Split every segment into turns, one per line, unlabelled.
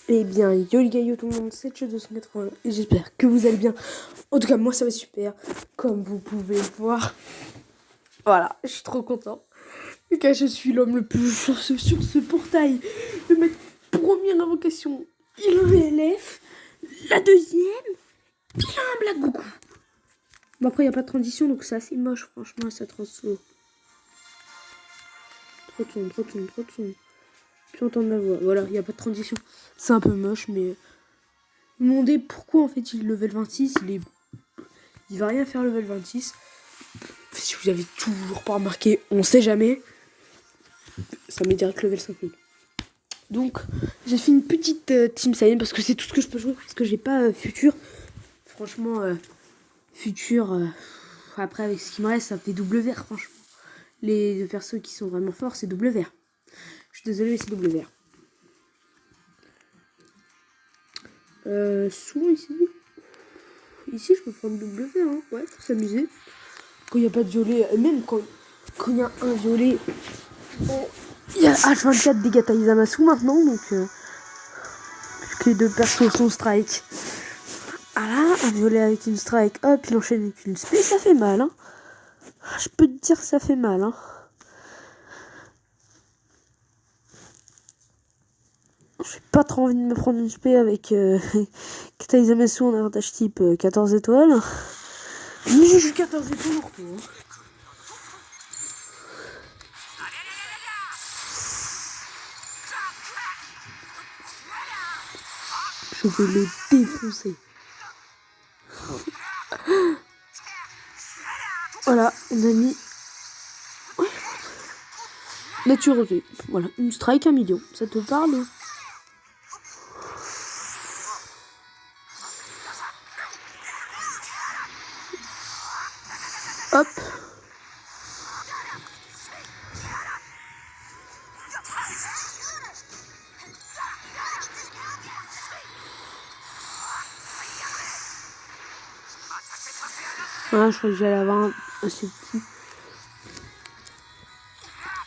Eh bien, yo les gars, yo tout le monde, c'est Che280 et j'espère que vous allez bien. En tout cas, moi ça va super, comme vous pouvez le voir. Voilà, je suis trop content. Les gars, je suis l'homme le plus sur ce portail de ma première invocation. Il a un VLF, la deuxième, il a un Black Goku. Bon, après, il n'y a pas de transition, donc c'est assez moche, franchement, ça transfo. Trop de son. Plus entendre ma voix. Voilà, il n'y a pas de transition. C'est un peu moche, mais... Vous me demandez pourquoi en fait il est level 26, il va rien faire level 26. Si vous avez toujours pas remarqué, on sait jamais. Ça met direct level 5000. Donc j'ai fait une petite Team Saiyan parce que c'est tout ce que je peux jouer. Parce que j'ai pas futur. Franchement, futur, après avec ce qui me reste, ça fait double vert franchement. Les deux persos qui sont vraiment forts, c'est double vert. Je suis désolé mais c'est double vert. Souvent ici je peux prendre double vert, hein. Ouais, pour s'amuser. Quand il n'y a pas de violet, même quand il y a un violet, il y a H24 dégâts Taizamasu maintenant, donc puisque les deux persos sont strike. Ah là, un violet avec une strike, hop, il enchaîne avec une spé, ça fait mal, hein. Je peux te dire que ça fait mal, hein. J'ai pas trop envie de me prendre une spé avec Taizamasu en avantage type 14 étoiles. Mais j'ai juste 14 étoiles en retour. Je vais le défoncer. Voilà, on a mis nature rosée. Voilà, une strike 1 million. Ça te parle? Hop. Voilà, je crois que j'allais avoir un assez petit.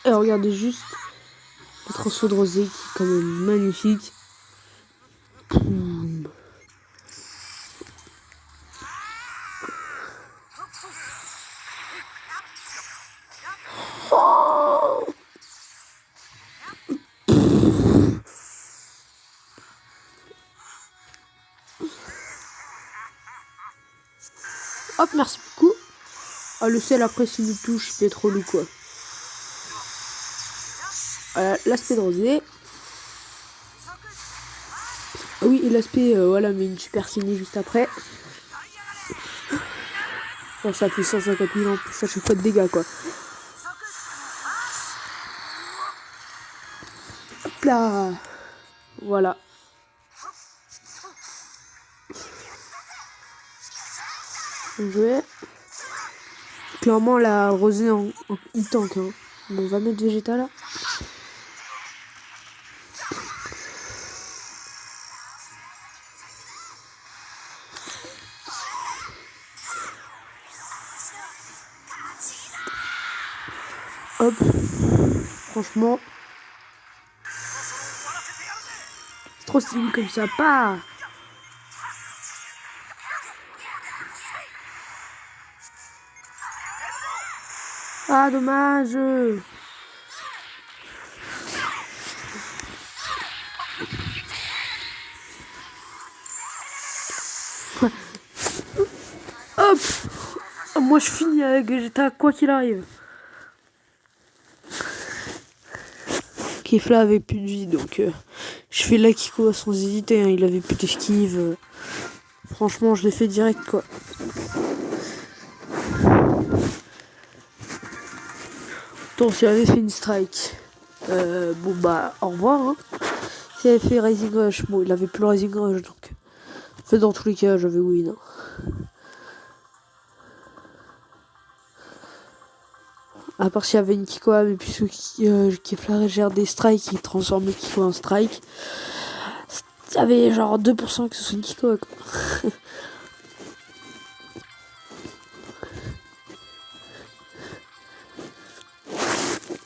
Et regardez juste le transfo de rosée qui est quand même magnifique. Boum. Oh, hop, merci beaucoup. Ah, le sel après, s'il nous touche, c'est trop loup quoi. Voilà, l'aspect de rosée. Ah oui, et l'aspect, voilà, mais une super ciné juste après. Bon, ça fait 150 000 en plus à chaque fois de dégâts quoi. Hop là. Voilà. Bien joué. Clairement, la rosée en e-tank. Hein. Bon, on va mettre Vegeta là. Hop. Franchement. C'est trop stylé comme ça. Pas. Ah, dommage. Hop. Moi, je finis avec Vegeta quoi qu'il arrive. Kefla avait plus de vie, donc je fais l'Akiko sans hésiter. Hein, il avait plus d'esquive. Franchement, je l'ai fait direct, quoi. Attends, si elle avait fait une strike, bon bah, au revoir. Hein. Si elle avait fait Rising Rush, bon, il avait plus le Rising Rush, donc... En fait, dans tous les cas, j'avais win. Hein. À part s'il y avait une Kikoa, mais puisque Kefla gère des strikes, il transforme le Kikoa en strike. Il y avait genre 2% que ce soit une Kikoa, quoi.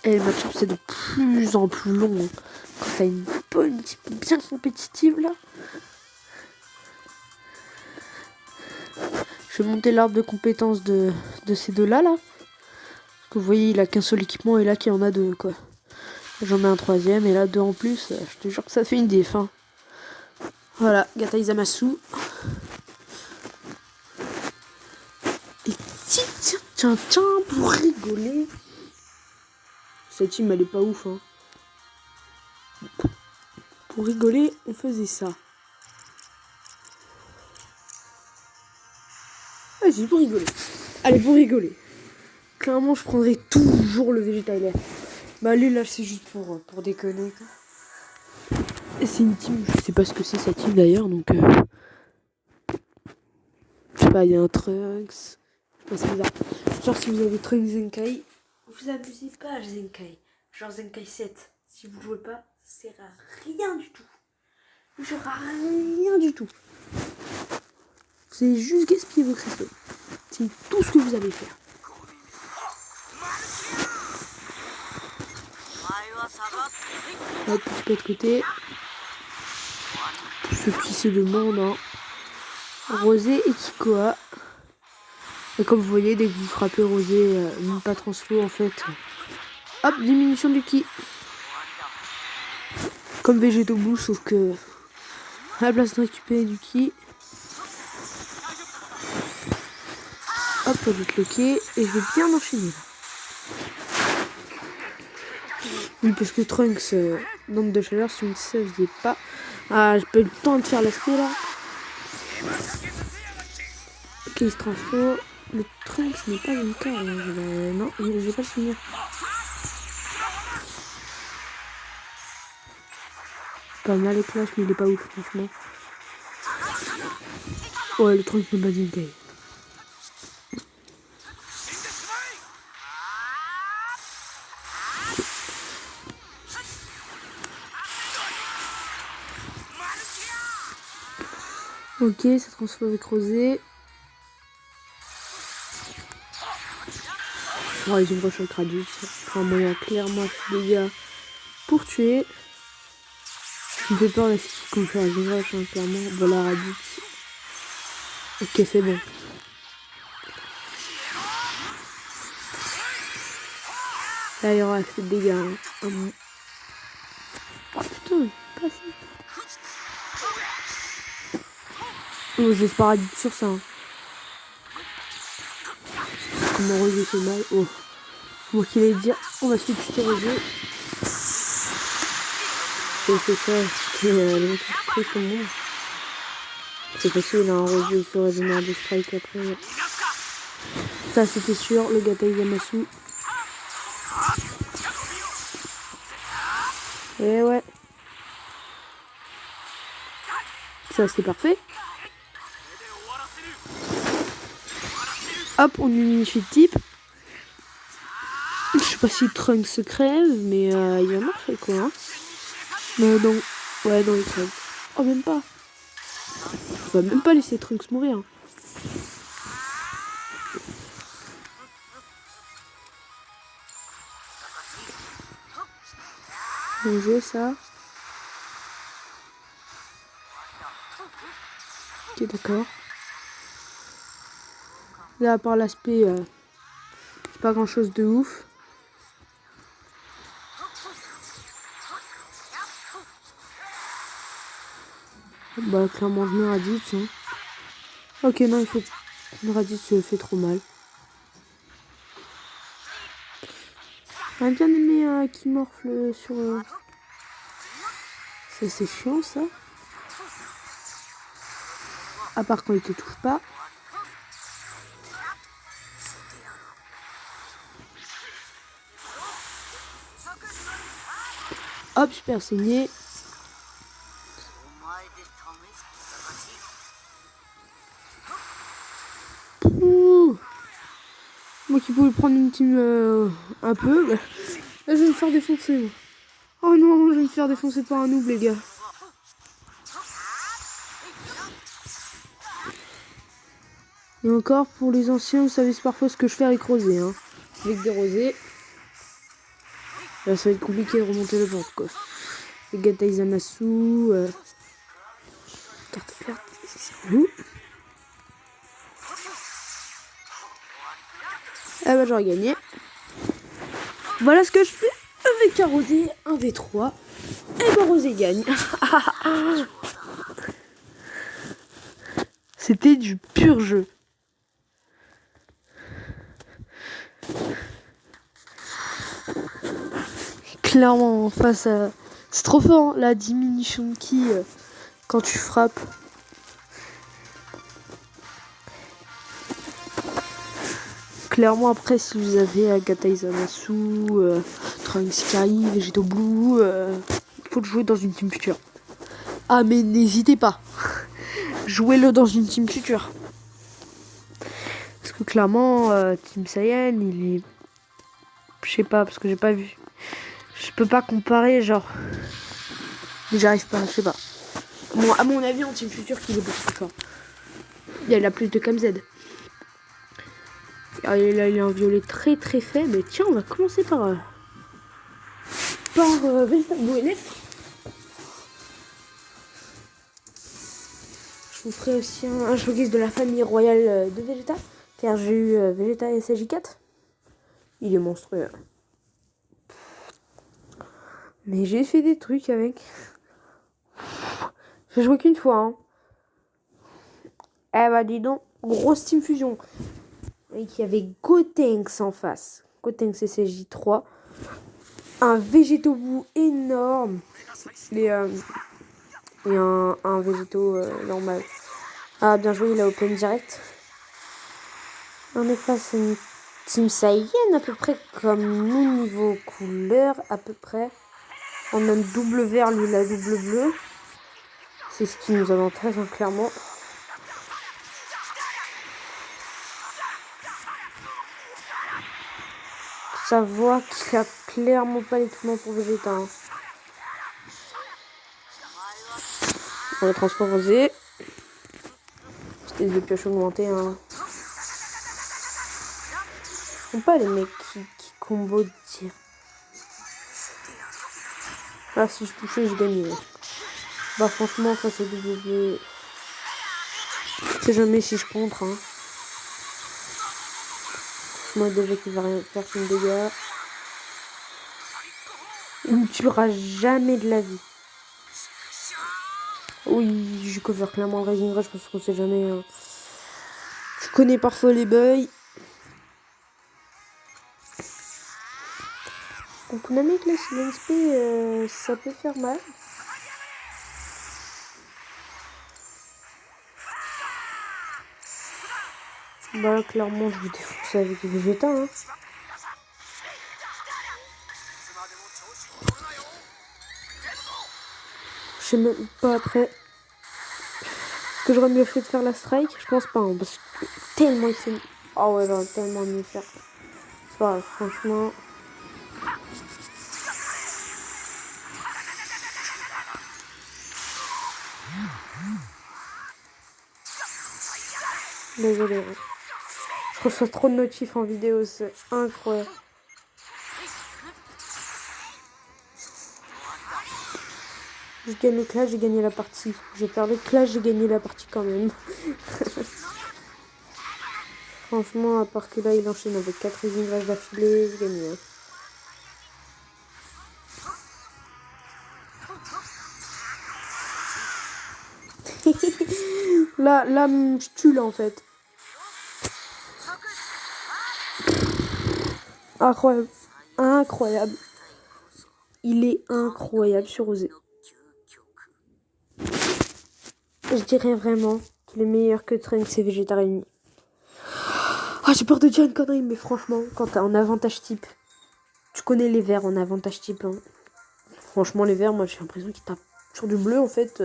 Et le match-up c'est de plus en plus long. Quand t'as une pas une équipe bien compétitive là. Je vais monter l'arbre de compétences de ces deux-là, là. Parce que vous voyez, il a qu'un seul équipement et là qu'il y en a deux, quoi. J'en ai un troisième et là deux en plus. Je te jure que ça fait une déf, hein. Voilà, Gatai Zamasu. Et tiens, pour rigoler. Cette team, elle est pas ouf, hein. Pour rigoler, on faisait ça. Vas-y, pour rigoler. Allez, pour rigoler. Clairement, je prendrai toujours le Végétailer. Bah, lui, là, c'est juste pour déconner, quoi. Et c'est une team, je sais pas ce que c'est cette team d'ailleurs, donc... Je sais pas, il y a un Trunks. Je sais pas, c'est bizarre. Genre, si vous avez Trunks Zenkai, vous abusez pas à Zenkai. Genre Zenkai 7. Si vous jouez pas, ça sert à rien du tout. Genre à rien du tout. C'est juste gaspiller vos cristaux. C'est tout ce que vous avez faire. Hop, petit peu de côté. Pour ceux qui se demandent, hein. Rosé et Kikoa. Et comme vous voyez, dès que vous frappez Rosé, même pas transfo en fait. Hop, diminution du ki. Comme Végéto Bouche, sauf que à la place de récupérer du ki. Hop, on va bloquer et je vais bien enchaîner là. Oui, parce que Trunks, nombre de chaleur, si on ne savait pas. Ah, j'ai pas eu le temps de faire l'aspect là. Ok, il se transforme. Le Trunks n'est pas une carte. Non, je vais pas le souvenir. Pas mal les clashs, mais il est pas ouf, franchement. Ouais, le Trunks n'est pas une carte. Ok, ça transforme avec Rosé. Oh, ils ont rush avec Raditz. C'est un moyen clairement de dégâts pour tuer. Ça me fait peur la fille qu'on fait un rush, hein, clairement. Voilà Raditz. Ok, c'est bon. Là, il y aura assez de dégâts. Hein. Oh putain, pas ça. Oh, je laisse pas Raditz sur ça. Hein. Comment Rosé fait mal. Oh. Moi qui allais dire, on va se tuer Rosé. C'est ça, c'est le mec qui trouve tout le monde. C'est facile, hein, Rosé se régénère des strikes après. Ça c'était sûr, le Gatai Zamasu. Et ouais. Ça c'est parfait. Hop, on unifie le type. Je sais pas si Trunks se crève, mais il va marcher quoi. Hein. Non, ouais, non, il crève. Oh, même pas. On va même pas laisser Trunks mourir. Bien joué ça. Ok, d'accord. Là, à part l'aspect, c'est pas grand chose de ouf. Bah, clairement, je mets Raditz. Hein. Ok, non, il faut. Raditz fait trop mal. J'aurais bien aimé qu'il morfle sur. Ça, c'est chiant, ça. À part quand il te touche pas. Hop, super saigné. Ouh. Moi qui pouvais prendre une team un peu. Bah, là, je vais me faire défoncer. Moi. Oh non, je vais me faire défoncer par un noob, les gars. Et encore, pour les anciens, vous savez c'est parfois ce que je fais avec Rosé. Hein. Avec des rosés. Là, ça va être compliqué de remonter le ventre, quoi. Vegeta Izamasu. Carte verte, c'est où? Ah bah j'aurais gagné. Voilà ce que je fais avec un Rosé, un V3. Et mon Rosé gagne. C'était du pur jeu. Clairement, face à... C'est trop fort, hein, la diminution de ki quand tu frappes. Clairement, après, si vous avez Agatha Izamasu, Trunks qui arrive, Vegeto Blue, il faut le jouer dans une team future. Ah, mais n'hésitez pas. Jouez-le dans une team future. Parce que clairement, Team Saiyan, il est... Je sais pas, parce que j'ai pas vu. Je peux pas comparer, genre... J'arrive pas, je sais pas. Bon, à mon avis, en team future, qu'il est beaucoup plus fort. Il a plus de KMZ. Ah, là, il a un violet très très faible. Tiens, on va commencer par Véritable OLF. Je vous ferai aussi un showcase de la famille royale de Vegeta. Car j'ai eu Vegeta SJ4. Il est monstrueux. Mais j'ai fait des trucs avec. J'ai joué qu'une fois. Hein. Eh bah dis donc, grosse team fusion. Et qu'il y avait Gotenks en face. Gotenks SJ3. Un Végéto énorme. Et un Végéto normal. Ah, bien joué, il a open direct. On est face à une Team Saiyan à peu près comme nous niveau couleur, à peu près. On a une double vert, lui la double bleue. C'est ce qui nous avantage, hein, clairement. Ça voit qu'il a clairement pas l'équipement pour Vegeta. Hein. On va transformer. C'était des pioches augmentées. Hein. Ils font pas les mecs qui combo de tir. Là, si je touchais, je gagnais. Bah, franchement, face au double. Je sais jamais si je contre. Hein. Moi, déjà qu'il va rien faire comme dégâts. Il ne tuera jamais de la vie. Oui, je cover clairement le Rising Rush parce qu'on sait jamais. Hein. Je connais parfois les bugs. Donc on a mis que la SP, ça peut faire mal. Bah clairement je vais défoncer avec les Vegeta. Hein. Je sais même pas après. Est-ce que j'aurais mieux fait de faire la strike? Je pense pas. Hein, parce que tellement il fait. Oh ouais, j'aurais tellement mieux faire. C'est pas grave, franchement. Désolé. Hein. Je reçois trop de notifs en vidéo, c'est incroyable. Je gagne le clash, j'ai gagné la partie. J'ai perdu le clash, j'ai gagné la partie quand même. Franchement, à part que là, il enchaîne avec 4 Rising Rush d'affilée, j'ai gagné. Hein. là, je tue là en fait. Incroyable. Incroyable. Il est incroyable sur Osé. Je dirais vraiment qu'il est meilleur que Trunks et Vegeta réunis. Ah, j'ai peur de dire une connerie, mais franchement, quand t'as un avantage type, tu connais les verts en avantage type. Hein. Franchement, les verts, moi j'ai l'impression qu'ils tapent sur du bleu en fait.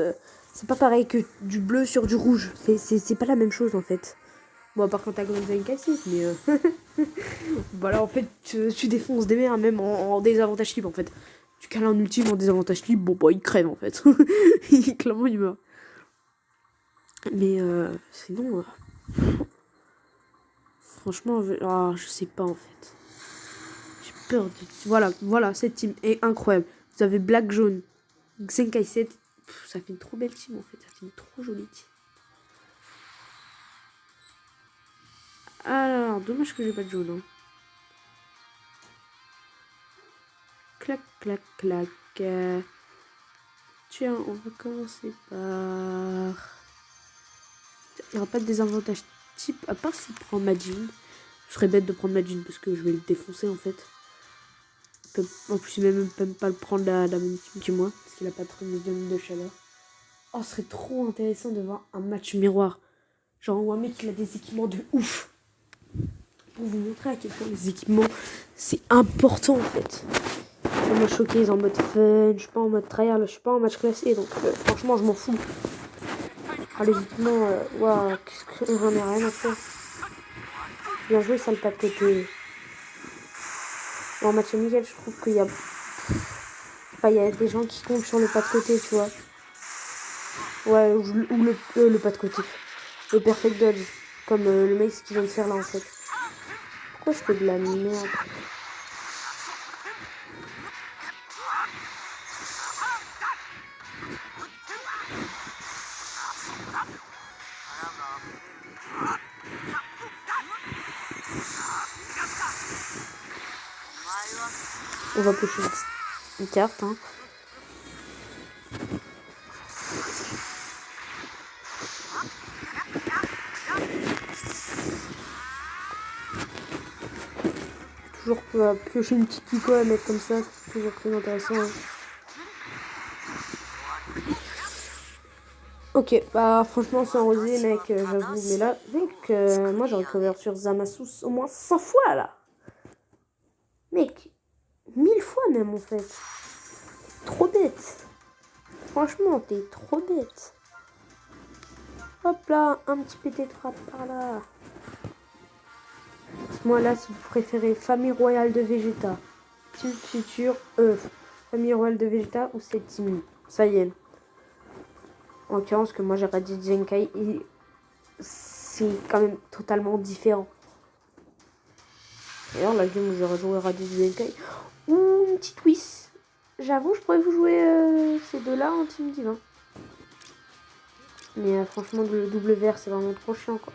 C'est pas pareil que du bleu sur du rouge. C'est pas la même chose en fait. Bon, à part quand t'as Grand cassé, mais voilà, en fait, tu défonces des verts même en désavantage type en fait. Tu cales un ultime en désavantage type, bon bah il crève en fait. Clairement il meurt. Mais sinon, franchement, je sais pas en fait. J'ai peur de... Voilà, cette team est incroyable. Vous avez Black Jaune, Zenkai 7, ça fait une trop belle team en fait. Ça fait une trop jolie team. Alors, dommage que j'ai pas de jaune. Hein. Clac, clac, clac. Tiens, on va commencer par... Il n'y aura pas de désavantage type, à part s'il prend Majin. Je serais bête de prendre Majin parce que je vais le défoncer en fait. En plus, il ne même pas le prendre la même team que moi, parce qu'il a pas trop de chaleur. Oh, ce serait trop intéressant de voir un match miroir. Genre, un mec qui a des équipements de ouf. Pour vous montrer à quel point les équipements, c'est important en fait. Je vais me choquer en mode fun, je suis pas en mode tryhard, je suis pas en match classé, donc franchement, je m'en fous. Ah, les équipements, waouh, j'en ai rien à faire. Bien joué, ça le pas de côté. En match amical, je trouve qu'il y a... Enfin, il y a des gens qui comptent sur le pas de côté, tu vois. Ouais, ou le pas de côté. Le perfect dodge. Comme le mec qui vient de faire là, en fait. Pourquoi je fais de la merde? On va pêcher une carte, hein. Toujours piocher une petite Kiko à mettre comme ça, c'est toujours très intéressant. Hein. Ok, bah franchement c'est un rosé mec, j'avoue. Mais là, mec, moi j'aurais cover sur Zamasu au moins 100 fois là. Mec, 1000 fois même en fait. Trop bête. Franchement, t'es trop bête. Hop là, un petit pété de frappe par là. Moi là, si vous préférez famille royale de Vegeta, team future, famille royale de Vegeta ou cette team. Ça y est. En l'occurrence que moi j'ai dit Zenkai et c'est quand même totalement différent. D'ailleurs la game où j'aurais joué Raditz Zenkai ou une petite Whis. J'avoue je pourrais vous jouer ces deux-là en team divin. Mais franchement le double vert c'est vraiment trop chiant quoi.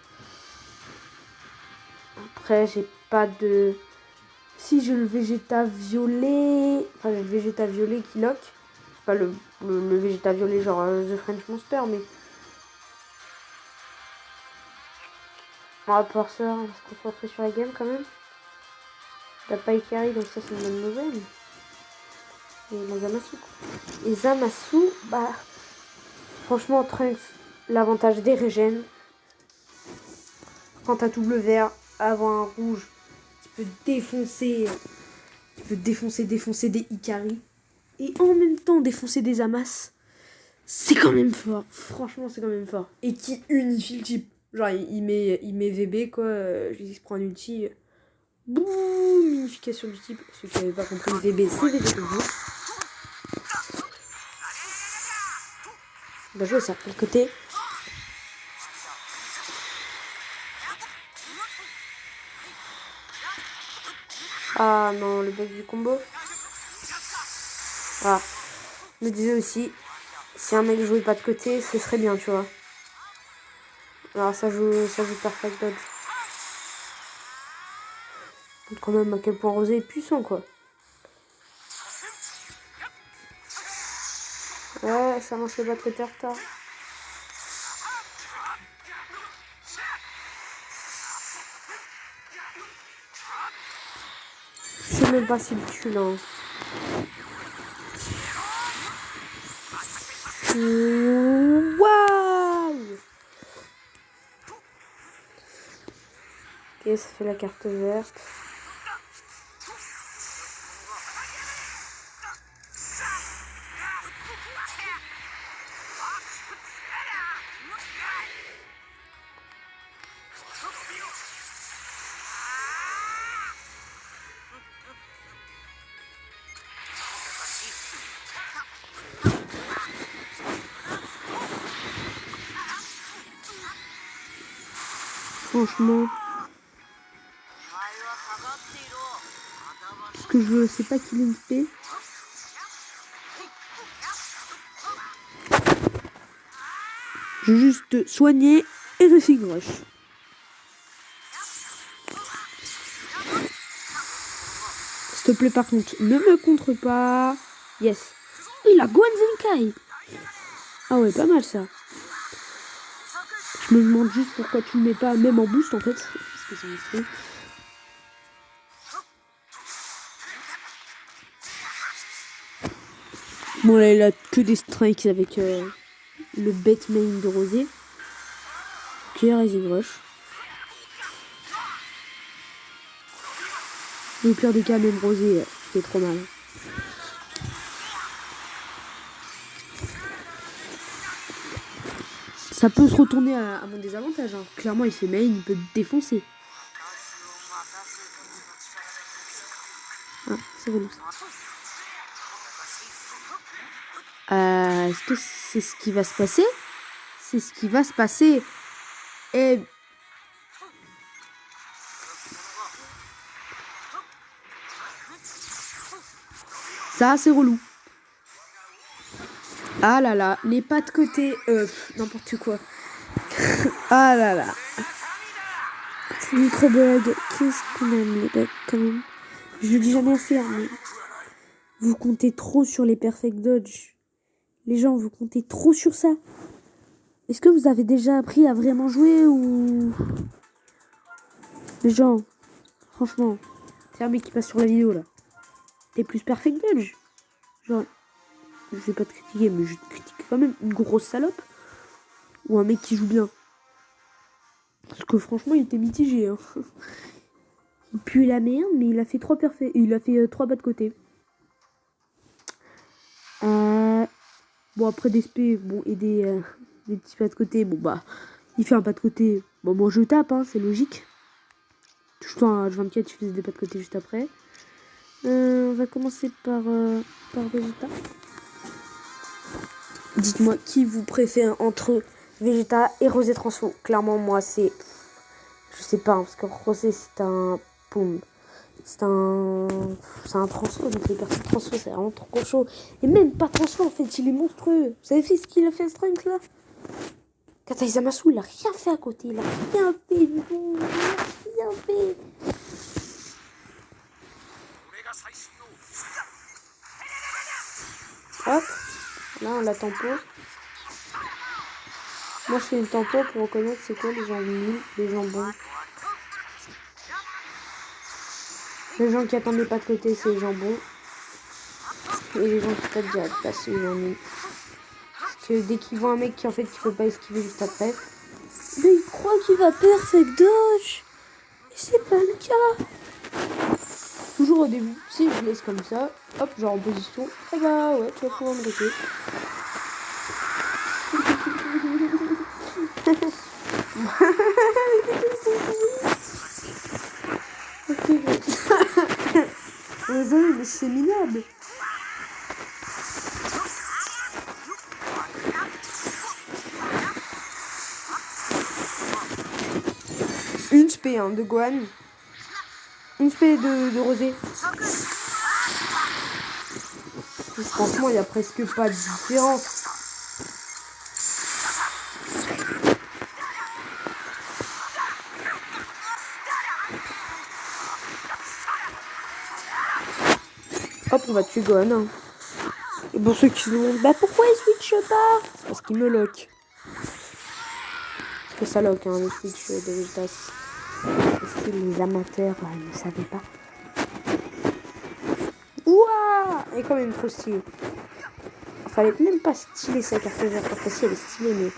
Après j'ai pas de... Si j'ai le Vegeta violet... Enfin j'ai le Vegeta violet qui lock. Pas le Vegeta violet genre The French Monster mais... À part ça, on va se concentrer sur la game quand même. T'as pas Ikari, donc ça c'est une bonne nouvelle. Et la Zamasu. Et Zamasu, bah... Franchement, Trunks, l'avantage des régènes. Quand t'as double vert, avant un rouge, tu peux défoncer... défoncer des Ikari. Et en même temps défoncer des Zamas. C'est quand même fort. Franchement, c'est quand même fort. Et qui unifie le type. Genre, il met VB, quoi. Je lui dis, il se prend un ulti... Boum, unification du type. Ceux qui n'avaient pas compris, VB, c'est VB toujours. On va jouer ça. De côté. Ah non, le bug du combo. Ah. Je me disais aussi, si un mec jouait pas de côté, ce serait bien, tu vois. Alors ça joue perfect dodge. Quand même à quel point Rosé est puissant, quoi. Ouais, ça lance le bas de côté retard. C'est même pas si le tue, là. Waouh! Ok, ça fait la carte verte. Franchement, ce que je veux, c'est pas qu'il ait une paix. Je vais juste te soigner et Refig Rush. S'il te plaît, par contre, ne me contre pas. Yes. Il a Gwen Zenkai. Ah ouais, pas mal ça. Je me demande juste pourquoi tu ne mets pas même en boost en fait. Parce que c'est monstrueux. Bon là il a que des strikes avec le bête main de Rosé. Ok, Rising Rush. Au pire des cas, même Rosé fait trop mal. Ça peut se retourner à mon désavantage. Hein. Clairement, il fait main, il peut te défoncer. Ah, c'est relou ça. Est-ce que c'est ce qui va se passer? C'est ce qui va se passer. Et... ça, c'est relou. Ah là là, les pas de côté. N'importe quoi. Ah là là. C'est micro-bug. Qu'est-ce qu'on aime les bugs quand même. Je le dis jamais assez, hein, mais... vous comptez trop sur les perfect dodge. Les gens, vous comptez trop sur ça. Est-ce que vous avez déjà appris à vraiment jouer ou... les gens, franchement, c'est un mec qui passe sur la vidéo là. T'es plus perfect dodge. Genre, je vais pas te critiquer, mais je te critique quand même une grosse salope. Ou un mec qui joue bien. Parce que franchement, il était mitigé. Hein. Il pue la merde, mais il a fait 3 parfaits. Il a fait 3 bas de côté. Bon, après des SP, bon, et des petits pas de côté. Bon, bah, il fait un pas de côté. Bon, moi je tape, hein, c'est logique. Touche-toi à H24, tu faisais des pas de côté juste après. On va commencer par Vegeta. Dites-moi qui vous préfère entre Vegeta et Rosé Transfo. Clairement, moi, c'est... je sais pas, hein, parce que Rosé, c'est un... poum. C'est un transfo, donc les personnes transfo, c'est vraiment trop chaud. Et même pas transfo, en fait, il est monstrueux. Vous savez ce qu'il a fait à Strength, là? Kata Zamasu, il a rien fait à côté. Il a rien fait du tout. Il a rien fait. Hop. Là, on la tempo. Moi, je fais une tempo pour reconnaître c'est quoi les jambons, les jambons. Les gens qui attendaient pas de côté, c'est les jambons. Et les gens qui tapent direct, là, c'est les jambons. Parce que dès qu'ils voient un mec qui, en fait, qui peut pas esquiver juste après, mais il croit qu'il va perfect dodge. Et c'est pas le cas. Toujours au début, si je laisse comme ça, hop, genre en position, et bah ouais, tu vas pouvoir me breaker. Ok, désolé, mais c'est minable. Une spé hein, de Gohan. Une spé de Rosé. Franchement, il n'y a presque pas de différence. Hop, on va tuer Gohan. Hein. Et pour ceux qui se demandent, bah pourquoi il switch pas? C'est parce qu'il me lock. Parce que ça lock, hein, le switch de Vegetas. Parce que les amateurs, ils ne savaient pas. Ouah! Elle est quand même trop stylée. Fallait même pas styler sa carte verte. Enfin, si elle est stylée, mais...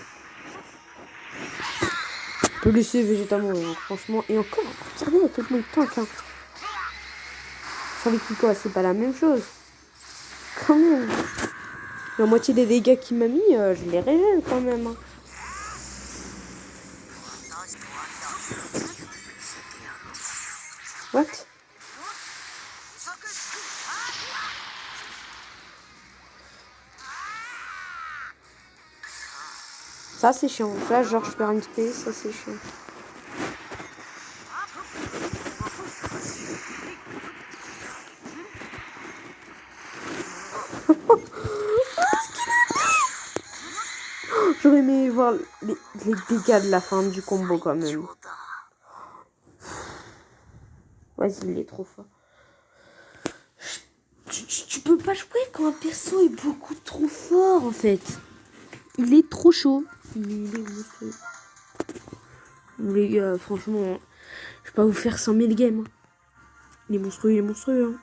je peux laisser Vegeta mourir, hein, franchement. Et encore, regardez à quel point il tank. Hein. Avec quoi, c'est pas la même chose. Quand même. La moitié des dégâts qu'il m'a mis, je les régène quand même. Hein. What? Ça c'est chiant. Là genre je perds une space, ça c'est chiant. J'aurais aimé voir les dégâts de la fin du combo quand même. Vas-y, il est trop fort. Tu peux pas jouer quand un perso est beaucoup trop fort en fait. Il est trop chaud. Il est monstrueux. Les gars, franchement, je vais pas vous faire 100 000 games. Il est monstrueux. Hein.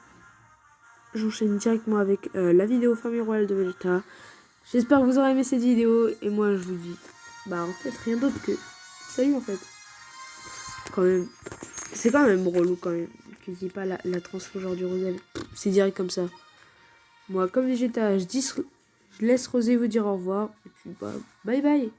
J'enchaîne directement avec la vidéo Famille Royale de Vegeta. J'espère que vous aurez aimé cette vidéo. Et moi, je vous dis, bah en fait, rien d'autre que salut en fait. Quand même, c'est quand même relou quand même. Que j'ai pas la transfo genre du Rosel. C'est direct comme ça. Moi, comme Vegeta, je laisse Rosé vous dire au revoir. Et puis, bah, bye bye.